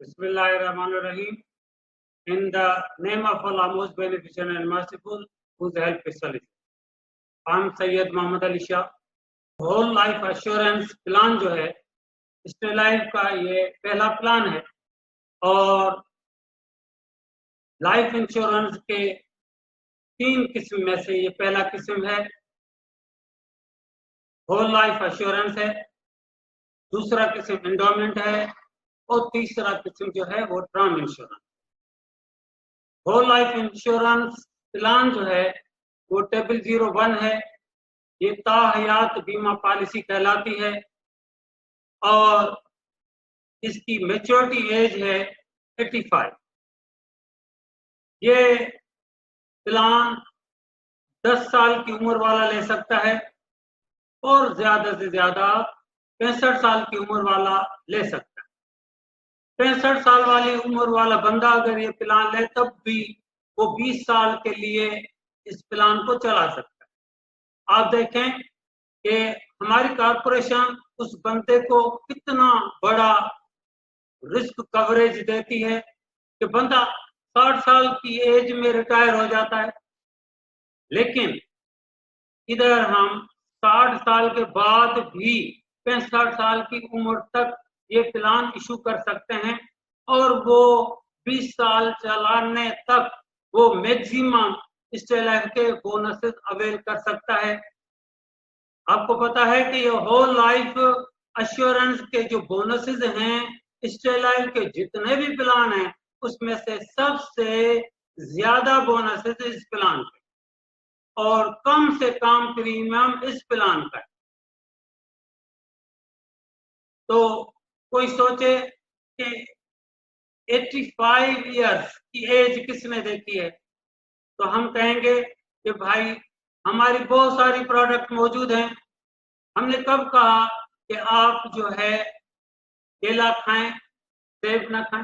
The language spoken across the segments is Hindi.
Bismillahirrahmanirrahim. In the name of Allah, most beneficent and merciful, whose help is solicitous. I'm Sayyid Muhammad Ali Shah. Whole life assurance plan जो है स्टे लाइफ का ये पहला प्लान है और लाइफ इंश्योरेंस के 3 किस्म में से ये पहला किस्म है, होल लाइफ एश्योरेंस है, दूसरा किस्म एंडोमेंट है और तीसरा किस्म जो है वो term insurance. Whole life insurance plan जो है वो टेबल 01 है, ये ताहयात बीमा पॉलिसी कहलाती है और इसकी मैच्योरिटी एज है 85। ये प्लान 10 साल की उम्र वाला ले सकता है और ज्यादा से ज्यादा 65 साल की उम्र वाला ले सकता है। 65 साल वाली उम्र वाला बंदा अगर ये प्लान ले तब भी वो 20 साल के लिए इस प्लान को चला सकता है। आप देखें कि हमारी कॉर्पोरेशन उस बंदे को कितना बड़ा रिस्क कवरेज देती है कि बंदा 60 साल की एज में रिटायर हो जाता है, लेकिन इधर हम 60 साल के बाद भी 65 साल की उम्र तक ये प्लान इशू कर सकते हैं और वो 20 साल चलाने तक वो मैक्सिमम स्टे लाइफ के बोनसेस अवेल कर सकता है। आपको पता है कि ये होल लाइफ एश्योरेंस के जो बोनसेस हैं स्टे लाइफ के जितने भी प्लान हैं उसमें से सबसे ज्यादा बोनसेस इस प्लान के और कम से कम प्रीमियम इस प्लान का। तो कोई सोचे कि 85 इयर्स की एज किसने देखी है, तो हम कहेंगे कि भाई हमारी बहुत सारी प्रोडक्ट मौजूद हैं। हमने कब कहा कि आप जो है केला खाएं, सेब ना खाएं,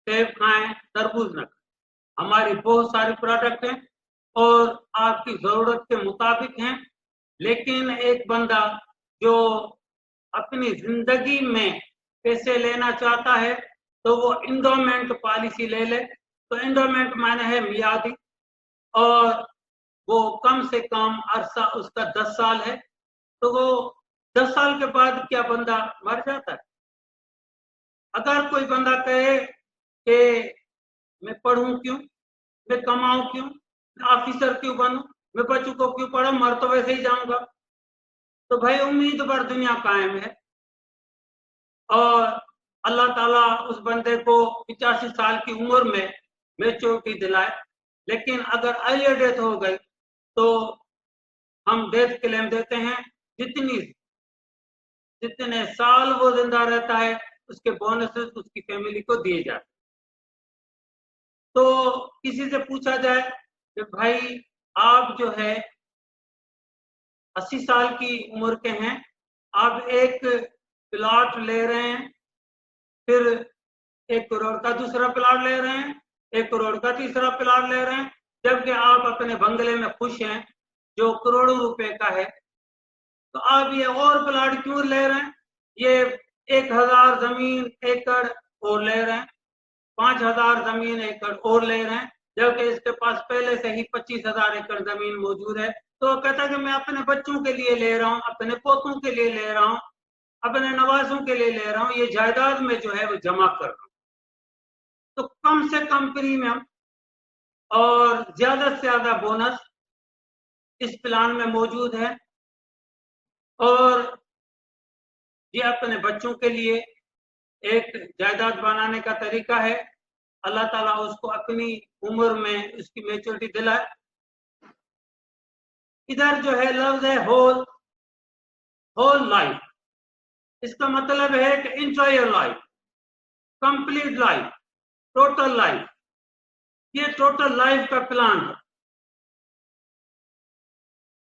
सेब खाएं, तरबूज ना खाएं। हमारी बहुत सारी प्रोडक्ट हैं और आपकी जरूरत के मुताबिक हैं, लेकिन एक बंदा जो अपनी जिंदगी में पैसे लेना चाहता है तो वो एंडोमेंट पॉलिसी ले ले। तो एंडोमेंट माने है मियादी और वो कम से कम अरसा उसका 10 साल है, तो वो 10 साल के बाद क्या बंदा मर जाता है। अगर कोई बंदा कहे कि मैं पढ़ूं क्यों, मैं कमाऊं क्यों, मैं ऑफिसर क्यों बनूं, मैं बच्चों को क्यों पढ़ूं, मर तो वैसे ही जाऊंगा, तो भाई उम्मीद पर दुनिया कायम है और अल्लाह ताला उस बंदे को 85 साल की उम्र में मैच्योरिटी दिलाए। लेकिन अगर अर्ली डेथ हो गई तो हम डेथ क्लेम देते हैं, जितने साल वो जिंदा रहता है उसके बोनसेस उसकी फैमिली को दिए जाते। तो किसी से पूछा जाए कि भाई आप जो है 80 साल की उम्र के हैं, आप एक प्लॉट ले रहे हैं, फिर 1 करोड़ का दूसरा प्लॉट ले रहे हैं, 1 करोड़ का तीसरा प्लॉट ले रहे हैं, जबकि आप अपने बंगले में खुश हैं जो करोड़ों रुपए का है, तो आप ये और प्लॉट क्यों ले रहे हैं? ये 1000 जमीन एकड़ और ले रहे हैं, 5000 जमीन एकड़ और ले रहे हैं, जबकि इसके पास पहले से ही 25,000 एकड़ जमीन मौजूद है। तो कहता है कि मैं अपने बच्चों के लिए ले रहा हूँ, अपने पोतों के लिए ले रहा हूँ, अपने नवाजों के लिए ले रहा हूँ, ये जायदाद में जो है वो जमा कर रहा हूँ। तो कम से कम प्रीमियम और ज्यादा से ज्यादा बोनस इस प्लान में मौजूद है और ये अपने बच्चों के लिए एक जायदाद बनाने का तरीका है। अल्लाह ताला उसको अपनी उम्र में उसकी मैच्योरिटी दिलाए। इधर जो है लफ्ज है होल लाइफ, इसका मतलब है कि enjoy your life, complete life, total life. ये टोटल लाइफ का प्लान है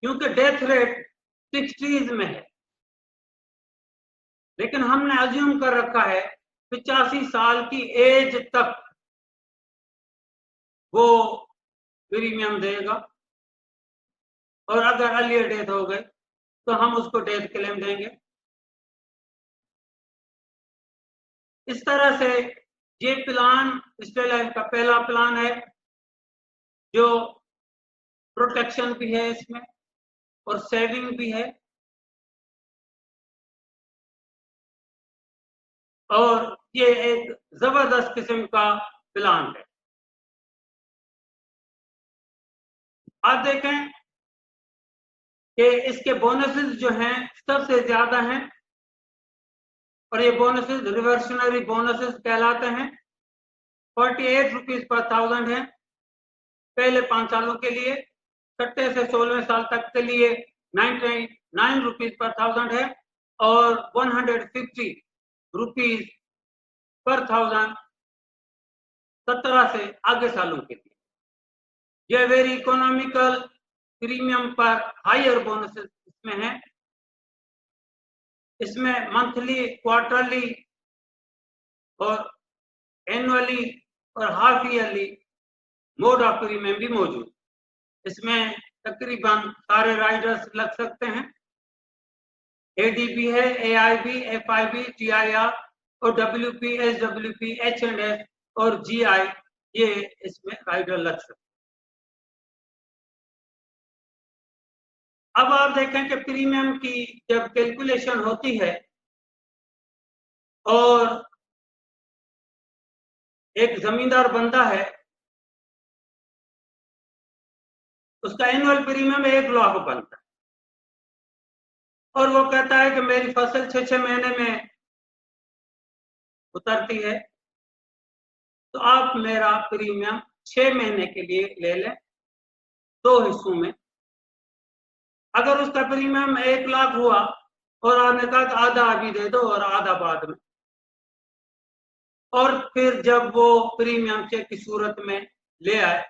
क्योंकि डेथ रेट 60s में है, लेकिन हमने अज्यूम कर रखा है 85 साल की एज तक वो प्रीमियम देगा और अगर अर्ली डेथ हो गई तो हम उसको डेथ क्लेम देंगे। इस तरह से ये प्लान स्टेट लाइफ का पहला प्लान है, जो प्रोटेक्शन भी है इसमें और सेविंग भी है, और ये एक जबरदस्त किस्म का प्लान है। आप देखें कि इसके बोनसेस जो हैं सबसे ज्यादा हैं, और ये बोनसेस रिवर्सनरी बोनसेस कहलाते हैं। 48 रुपीज पर 1000 है पहले 5 सालों के लिए, 6 से 16वें साल तक के लिए 99 रुपीज पर 1000 है, और 150 रुपीज पर 1000 17 से आगे सालों के लिए। यह वेरी इकोनॉमिकल प्रीमियम पर हायर बोनसेस इसमें है। इसमें मंथली, क्वार्टरली और एनुअली और half yearly mode of premium भी मौजूद। इसमें तकरीबन सारे राइडर्स लग सकते हैं। एडीबी है, एआईबी, एफआईबी, टीआईआर और डब्ल्यूपी, एसडब्ल्यूपी, एच&एस और जीआई, ये इसमें राइडर लग सकते हैं। अब आप देखें कि प्रीमियम की जब कैलकुलेशन होती है और एक जमींदार बंदा है, उसका एनुअल प्रीमियम 1 लाख बनता है, और वो कहता है कि मेरी फसल 6 महीने में उतरती है, तो आप मेरा प्रीमियम 6 महीने के लिए ले लें 2 हिस्सों में। अगर उसका प्रीमियम 1 लाख हुआ और आपने कहा कि आधा अभी दे दो और आधा बाद में, और फिर जब वो प्रीमियम चेक की सूरत में ले आए,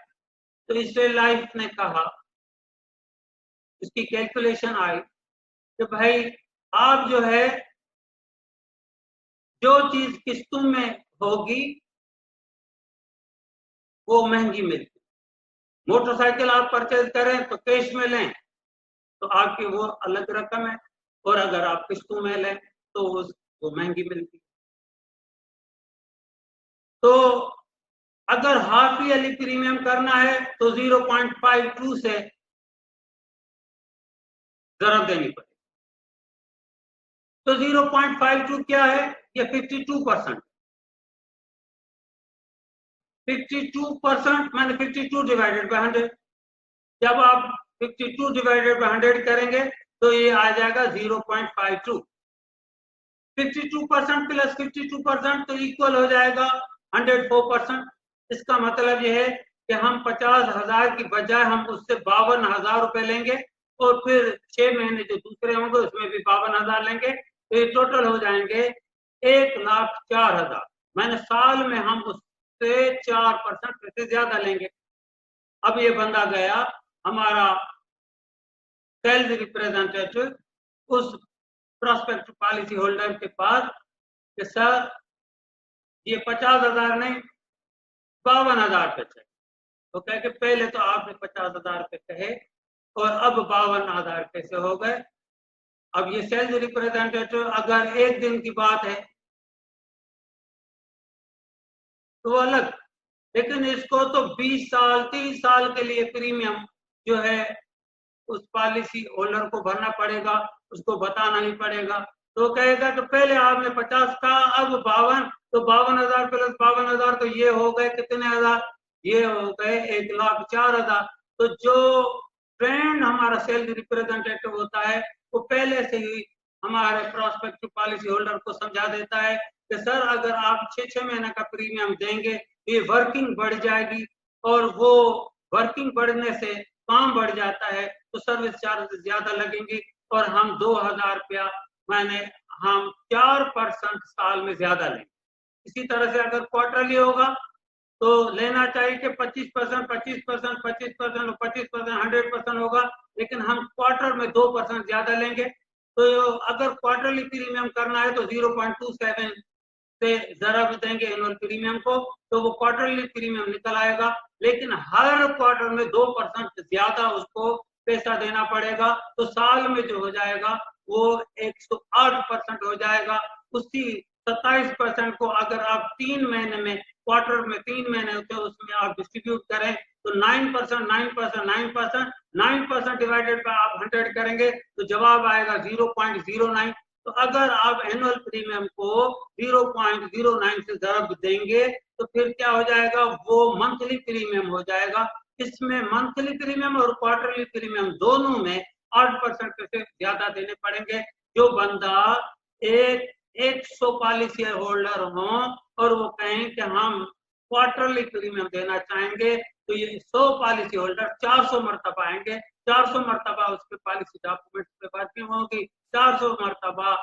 तो स्टेट लाइफ ने कहा, इसकी कैलकुलेशन आई कि भाई आप जो है, जो चीज किस्तों में होगी वो महंगी मिलती। मोटरसाइकिल आप परचेज करें तो कैश में लें तो आपकी वो अलग रकम है, और अगर आप किस्तों में लें तो वो महंगी मिलती। तो अगर हाफ ईयरली प्रीमियम करना है तो 0.52 से जरूरत देनी पड़ेगी। तो 0.52 क्या है? ये 52%। 52% माने 52 डिवाइडेड बाय 100। जब आप 52 डिवाइडेड बाय 100 करेंगे तो ये आ जाएगा 0.52। 52% प्लस 52% तो इक्वल हो जाएगा 104%। इसका मतलब यह है कि हम 50,000 की बजाय हम उससे 52,000 रुपए लेंगे, और फिर 6 महीने जो दूसरे होंगे उसमें भी 52,000 लेंगे, तो ये टोटल हो जाएंगे 1,04,000। मैंने साल में हम उससे 4% से ज्यादा लेंगे। अब ये बंदा गया हमारा सेल्स रिप्रेजेंटेटिव उस प्रोस्पेक्ट पॉलिसी होल्डर के पास कि सर ये 50,000 नहीं 52,000 पे चाहिए। तो कह के पहले तो आपने 50,000 पे कहे और अब 52,000 कैसे हो गए? अब ये सेल्स रिप्रेजेंटेटिव अगर एक दिन की बात है तो अलग, लेकिन इसको तो 20 साल 30 साल के लिए प्रीमियम जो है उस पॉलिसी होल्डर को भरना पड़ेगा, उसको बताना ही पड़ेगा। तो कहेगा कि पहले आपने 50 का, अब 52, तो 52,000 प्लस 52,000 तो ये हो गए कितने हजार? ये हो गए 1,04,000। तो जो ट्रेंड हमारा सेल्स रिप्रेजेंटेटिव होता है वो पहले से ही हमारे प्रोस्पेक्टिव पॉलिसी होल्डर को समझा देता है कि सर अगर आप 6 महीने का प्रीमियम देंगे ये वर्किंग बढ़ जाएगी, और वो वर्किंग बढ़ने से काम बढ़ जाता है तो सर्विस चार्ज ज्यादा लगेंगे, और हम 2,000 रुपया मैंने हम 4% साल में ज्यादा लेंगे। इसी तरह से अगर क्वार्टरली होगा तो लेना चाहिए कि 25%, 25%, 25% और 25%, 100% होगा, लेकिन हम क्वार्टर में 2% ज्यादा लेंगे। तो अगर क्वार्टरली प्रीमियम करना है तो 0.27 से जरा भी देंगे एनुअल प्रीमियम को, तो वो क्वार्टरली प्रीमियम निकल आएगा। लेकिन हर क्वार्टर में 2% ज्यादा उसको पैसा देना पड़ेगा, तो साल में जो हो जाएगा वो 108% हो जाएगा। उसी 27% को अगर आप 3 महीने में, क्वार्टर में 3 महीने होते हैं, उसमें आप डिस्ट्रीब्यूट करें तो 9% डिवाइडेड बाय आप 100 करेंगे तो जवाब आएगा 0.09। तो अगर आप एनुअल प्रीमियम को 0.09 से ज़रब देंगे तो फिर क्या हो जाएगा, वो मंथली प्रीमियम हो जाएगा। इसमें मंथली प्रीमियम और क्वार्टरली प्रीमियम दोनों में 8% से ज्यादा देने पड़ेंगे। जो बंदा 100 पॉलिसी होल्डर हो और वो कहें कि हम क्वार्टरली प्रीमियम देना चाहेंगे तो ये 100 पॉलिसी होल्डर 400 मरतबा आएंगे, 400 मरतबा उसके पॉलिसी डॉक्यूमेंट्स पे वर्किंग होगी, 400 मरतबा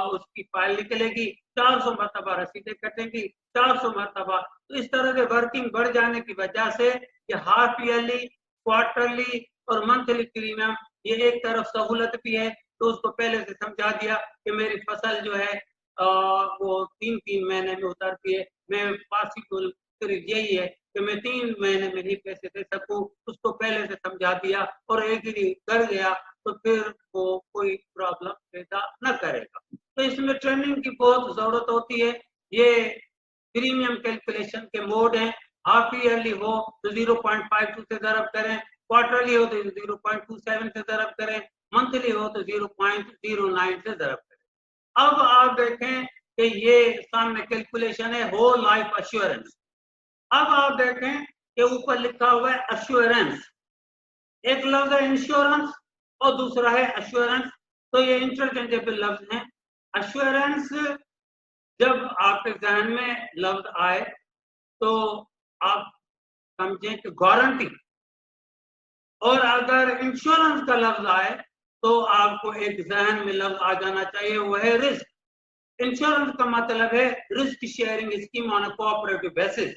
उसकी फाइल निकलेगी, 400 मरतबा रसीदें कटेंगी, 400 मरतबा। तो इस तरह से वर्किंग बढ़ जाने की वजह से ये हाफ ईयरली, क्वार्टरली और मंथली प्रीमियम ये एक तरफ सहूलत भी है। तो उसको पहले से समझा दिया कि मेरी फसल जो है वो 3-3 महीने में उतरती है, मैं पॉसिबल यही है कि मैं 3 महीने में ही पैसे दे सकूं, उसको पहले से समझा दिया और एग्री कर गया तो फिर वो कोई प्रॉब्लम पैदा न करेगा। तो इसमें ट्रेनिंग की बहुत जरूरत होती है। ये प्रीमियम कैलकुलेशन के मोड हैं। हाफ ईयरली हो तो 0.52 से ज़रब करें, क्वार्टरली हो तो 0.27 से ज़रब करें, मंथली हो तो 0.09 से ज़रब करें। अब आप देखें कि ये सामने कैलकुलेशन है होल लाइफ अश्योरेंस। अब आप देखें कि ऊपर लिखा हुआ है अश्योरेंस, एक लफ्ज है इंश्योरेंस और दूसरा है अश्योरेंस, तो ये इंटरचेंजेबल लफ्ज हैं। अश्योरेंस जब आपके जहन में लफ्ज आए तो आप समझें कि गारंटी, और अगर इंश्योरेंस का लफ्ज आए तो आपको एक जहन में लफ्ज आ जाना चाहिए, वो है रिस्क। इंश्योरेंस का मतलब है risk sharing scheme on a cooperative basis,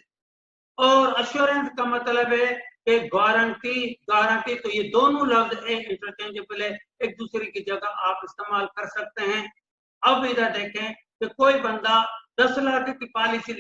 और अश्योरेंस का मतलब है कि गारंटी। तो ये दोनों लफ्ज इंटरचेंजेबल है, एक दूसरे की जगह आप इस्तेमाल कर सकते हैं। अब इधर देखें कि कोई बंदा 10 लाख की पॉलिसी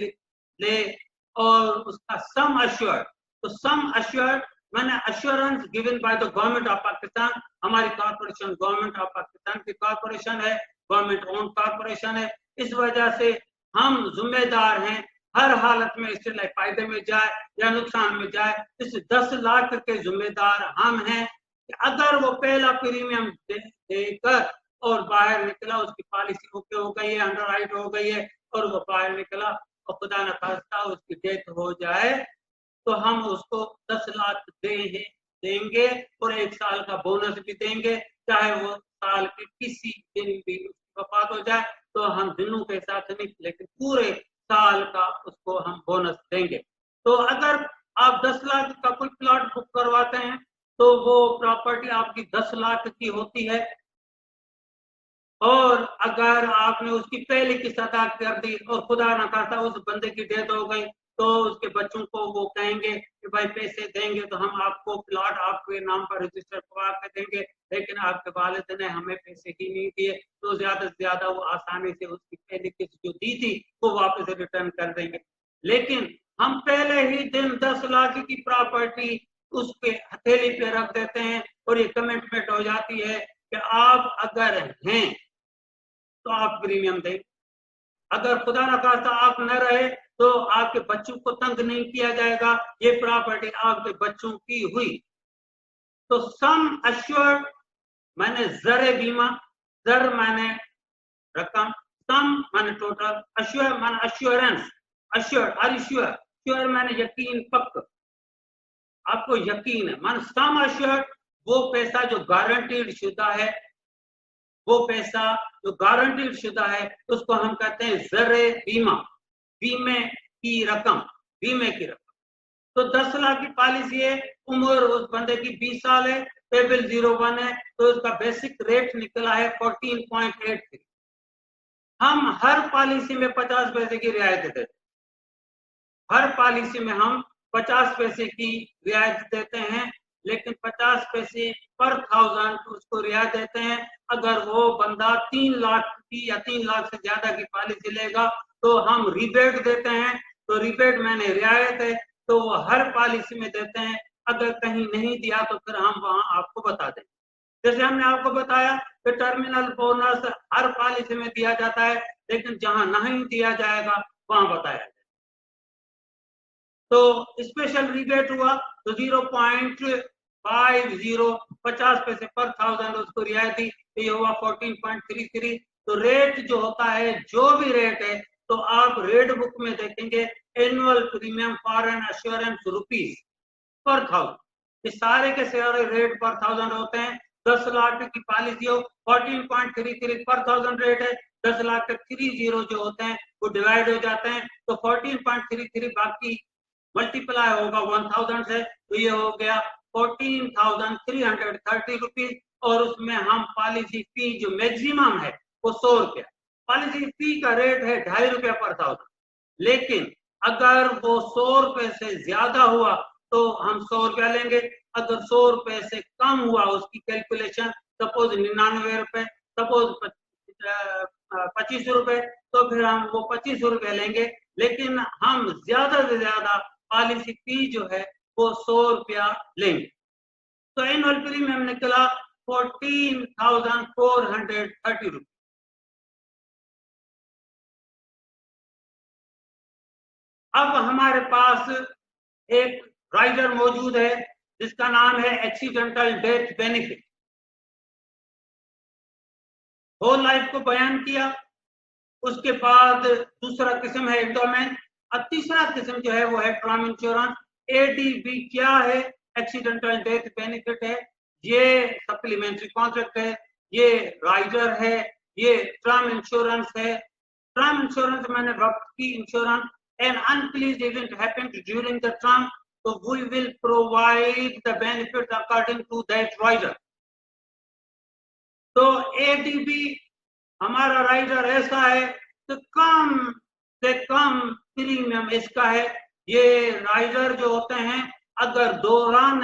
ले और उसका सम अश्योर्ड, तो सम अश्योर्ड मैंने assurance given by the government of Pakistan. हमारी कॉर्पोरेशन गवर्नमेंट ऑफ पाकिस्तान की कॉर्पोरेशन है, गवर्नमेंट ओन कॉर्पोरेशन है, इस वजह से हम जिम्मेदार हैं हर हालत में, इससे फायदे में जाए या नुकसान में जाए, इस 10 लाख के जिम्मेदार हम हैं कि अगर वो पहला प्रीमियम देकर और बाहर निकला, उसकी पॉलिसी ओके हो गई है, अंडरराइट हो गई है और वो बाहर निकला और खुदा न खास्ता उसकी डेथ हो जाए तो हम उसको 10 लाख देंगे और 1 साल का बोनस भी देंगे, चाहे वो साल के किसी दिन भी उसकी वफात हो जाए तो हम दिनों के हिसाब से नहीं लेकिन पूरे साल का उसको हम बोनस देंगे। तो अगर आप 10 लाख का कोई प्लॉट बुक करवाते हैं तो वो प्रॉपर्टी आपकी 10 लाख की होती है, और अगर आपने उसकी पहले की सदा कर दी और खुदा न खास्ता उस बंदे की डेथ हो गई तो उसके बच्चों को वो कहेंगे कि भाई पैसे देंगे तो हम आपको प्लॉट आपके नाम पर रजिस्टर करवा के देंगे, लेकिन आपके वालिद ने हमें पैसे ही नहीं दिए, तो ज्यादा से ज्यादा वो आसानी से उसकी पहली किस्त जो दी थी वो वापस रिटर्न कर देंगे। लेकिन हम पहले ही दिन 10 लाख की प्रॉपर्टी उसके हथेली पे रख देते हैं और ये कमिटमेंट हो जाती है कि आप अगर हैं तो आप प्रीमियम दें, अगर खुदा न खास्ता आप न रहे तो आपके बच्चों को तंग नहीं किया जाएगा, ये प्रॉपर्टी आपके बच्चों की हुई। तो सम अश्योर्ड मैंने जर बीमा, जर मैंने रकम, सम मैंने टोटल, अश्योर मैंने अश्योरेंस, अश्योर्ड आर श्योर, श्योर मैंने यकीन, पक्का आपको यकीन है। मान सम अश्योर्ड वो पैसा जो गारंटीड शुदा है, वो पैसा जो गारंटीड शुदा है उसको हम कहते हैं जरे बीमा, बीमे की रकम, बीमे की रकम। तो 10 लाख की पॉलिसी है, उम्र उस बंदे की 20 साल है, टेबल 01 है, तो उसका बेसिक रेट निकला है 14.83। हम हर पॉलिसी में 50 पैसे की रियायत देते हैं, हर पॉलिसी में हम 50 पैसे की रियायत देते हैं, लेकिन 50 पैसे पर 1000 उसको रियायत देते हैं। अगर वो बंदा 3 लाख की या 3 लाख से ज्यादा की पॉलिसी लेगा तो हम रिबेट देते हैं, तो रिबेट मैंने रियायत है तो वो हर पॉलिसी में देते हैं। अगर कहीं नहीं दिया तो फिर हम वहां आपको बता देंगे। जैसे हमने आपको बताया कि टर्मिनल बोनस हर पॉलिसी में दिया जाता है, लेकिन जहां नहीं दिया जाएगा वहां बताया जाएगा। तो स्पेशल रिबेट हुआ तो 0.50 50 पैसे पर 1000 उसको रियायती, तो ये हुआ 14.33। तो रेट जो होता है, जो भी रेट है, तो आप रेट बुक में देखेंगे annual premium for an assurance rupees per 1000, ये सारे के सारे रेट पर 1000 होते हैं। 10 लाख की पॉलिसी हो 14.33 पर 1000 रेट है, 10 लाख तक 30 जो होते हैं वो डिवाइड हो जाते हैं, तो 14.33 बाकी मल्टीप्लाई होगा 1000 से, तो ये हो गया 14,330 रुपीज। और उसमें हम पॉलिसी फी जो मैक्सिमम है वो 100 रुपया, पॉलिसी फी का रेट है 2.5 रुपया पर 1000, लेकिन अगर वो 100 रुपए से ज्यादा हुआ तो हम 100 रुपया लेंगे। अगर 100 रुपए से कम हुआ उसकी कैलकुलेशन, सपोज 99 रुपए, सपोज 25 रुपए, तो फिर हम वो 25 रुपए लेंगे, लेकिन हम ज्यादा से ज्यादा पॉलिसी फी जो है वो 100 रुपया लेंगे। तो एनुअल प्रीमियम निकला 14,430 रुपये। अब हमारे पास एक राइडर मौजूद है जिसका नाम है accidental death benefit. Whole life को बयान किया, उसके बाद दूसरा किस्म है एंडोमेंट, और तीसरा किस्म जो है वो है टर्म इंश्योरेंस। एडीबी क्या है? एक्सीडेंटल डेथ बेनिफिट है, ये सप्लीमेंट्री कॉन्ट्रैक्ट है, ये राइडर है, ये टर्म इंश्योरेंस है। टर्म इंश्योरेंस मैंने वक्त की insurance, an unpleased event happened during the term, तो we will provide the benefit according to that rider. तो एडीबी हमारा राइडर ऐसा है तो कम से कम प्रीमियम इसका है। ये राइडर जो होते हैं, अगर दौरान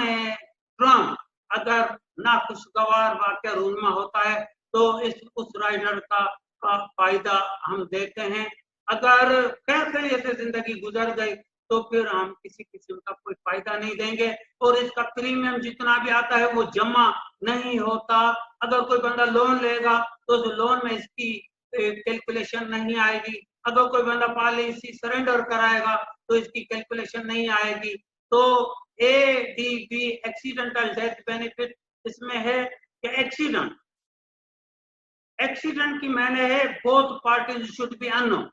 ट्रम अगर नाखुशगवार वाकया रूनमा होता है तो उस राइडर का फायदा हम देते हैं। अगर खैरियत से जिंदगी गुजर गई तो फिर हम किसी किस्म का कोई फायदा नहीं देंगे, और इसका प्रीमियम जितना भी आता है वो जमा नहीं होता। अगर कोई बंदा लोन लेगा तो उस लोन में इसकी कैलकुलेशन नहीं आएगी। अगर कोई बंदा पॉलिसी सरेंडर कराएगा तो इसकी कैलकुलेशन नहीं आएगी। तो एडीबी एक्सीडेंटल डेथ बेनिफिट इसमें है कि एक्सीडेंट की मैंने है both parties should be unknown,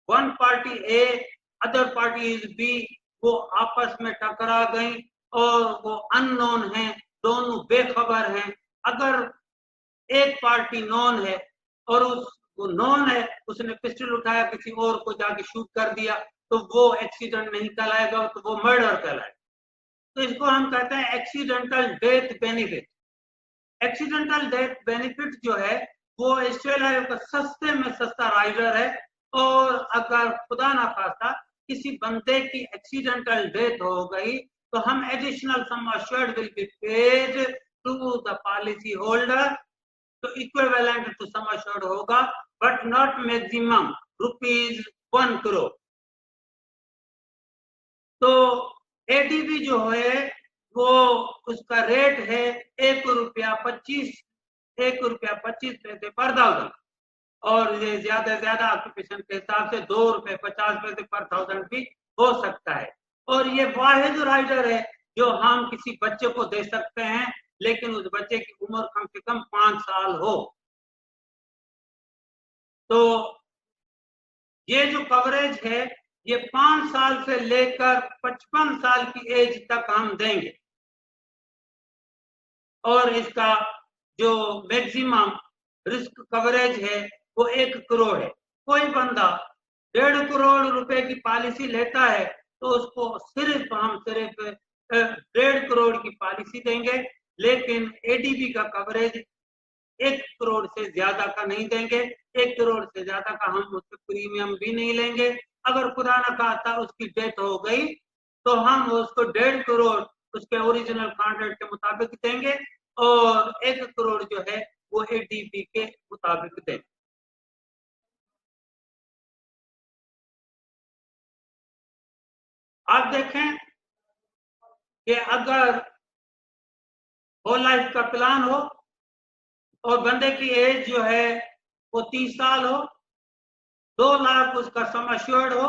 one party A other party is B, वो आपस में टकरा गई और वो अननोन है, दोनों बेखबर हैं। अगर एक पार्टी नॉन है और वो नॉन है, उसने पिस्टल उठाया किसी और को जाके शूट कर दिया, तो वो एक्सीडेंट नहीं कहलाएगा, तो वो मर्डर कहलाएगा। तो इसको हम कहते हैं accidental death benefit. Accidental death benefit जो है वो ऑस्ट्रेलिया का सस्ते में सस्ता राइडर है, और अगर खुदा ना खास्ता किसी बंदे की एक्सीडेंटल डेथ हो गई तो हम additional sum assured will be paid to the policy holder, तो इक्विवेलेंट टू सम अश्योर्ड होगा, बट नॉट मैक्सिमम ₹1 करोड़। तो एडीबी जो है वो उसका रेट है ₹1.25 पर 1000, और ये ज्यादा से ज्यादा ऑक्यूपेशन के हिसाब से ₹2.50 पर 1000 भी हो सकता है। और ये वाहिद राइडर है जो हम किसी बच्चे को दे सकते हैं, लेकिन उस बच्चे की उम्र कम से कम 5 साल हो। तो ये जो कवरेज है ये 5 साल से लेकर 55 साल की एज तक हम देंगे, और इसका जो मैक्सिमम रिस्क कवरेज है वो 1 करोड़ है। कोई बंदा 1.5 करोड़ रुपए की पॉलिसी लेता है तो उसको सिर्फ 1.5 करोड़ की पॉलिसी देंगे, लेकिन एडीबी का कवरेज 1 करोड़ से ज्यादा का नहीं देंगे। 1 करोड़ से ज्यादा का हम उससे प्रीमियम भी नहीं लेंगे। अगर खुदा न खास्ता उसकी डेथ हो गई तो हम उसको 1.5 करोड़ उसके ओरिजिनल कॉन्ट्रैक्ट के मुताबिक देंगे, और 1 करोड़ जो है वो एडीबी के मुताबिक देंगे। आप देखें कि अगर होल लाइफ का प्लान हो और बंदे की एज जो है वो 30 साल हो, 2 लाख उसका सम एश्योर्ड हो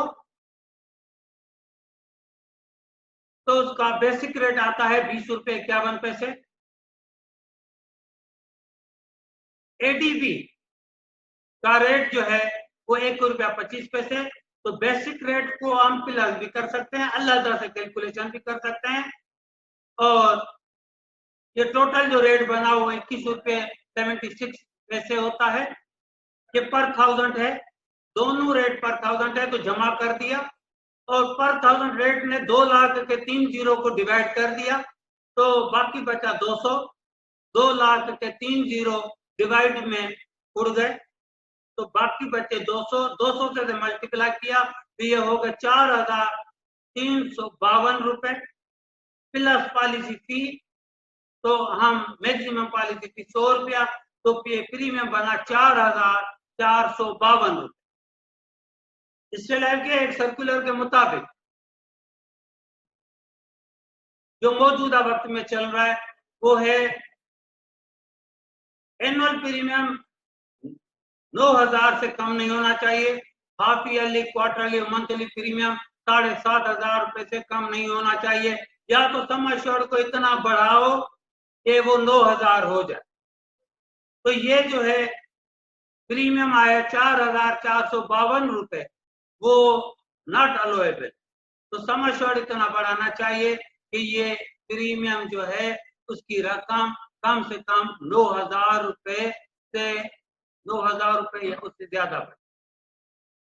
तो उसका बेसिक रेट आता है 20 रुपये 51 पैसे। एडीबी का रेट जो है वो 1 रुपया 25 पैसे। तो बेसिक रेट को हम प्लस भी कर सकते हैं, अलग से कैलकुलेशन भी कर सकते हैं, और ये टोटल जो रेट बना वो 21 रुपये 76 पैसे होता है। ये पर 1000 है, दोनों रेट पर 1000 है तो जमा कर दिया, और पर 1000 रेट ने 2 लाख के 3 जीरो को डिवाइड कर दिया तो बाकी बचा 200। 2 लाख के 3 जीरो डिवाइड में उड़ गए तो बाकी बचे 200। 200 से मल्टीप्लाई किया तो ये होगा 4352 रुपए प्लस पॉलिसी फी। तो हम मैक्सिमम पॉलिसी फी 100 रुपया, तो प्रीमियम बना 4452 रुपए। इससे लेके एक सर्कुलर के मुताबिक जो मौजूदा वक्त में चल रहा है वो है एनुअल प्रीमियम 9000 से कम नहीं होना चाहिए। Half yearly, quarterly, monthly premium 7500 रुपए से कम नहीं होना चाहिए, या तो सम एश्योर्ड को इतना बढ़ाओ कि वो 9000 हो जाए। तो ये जो है प्रीमियम आया 4452 रुपए, वो नॉट अलोएबल। तो सम एश्योर्ड इतना बढ़ाना चाहिए कि ये प्रीमियम जो है उसकी रकम कम से कम 9000 रुपए से 9000 रुपए या उससे ज्यादा बढ़े।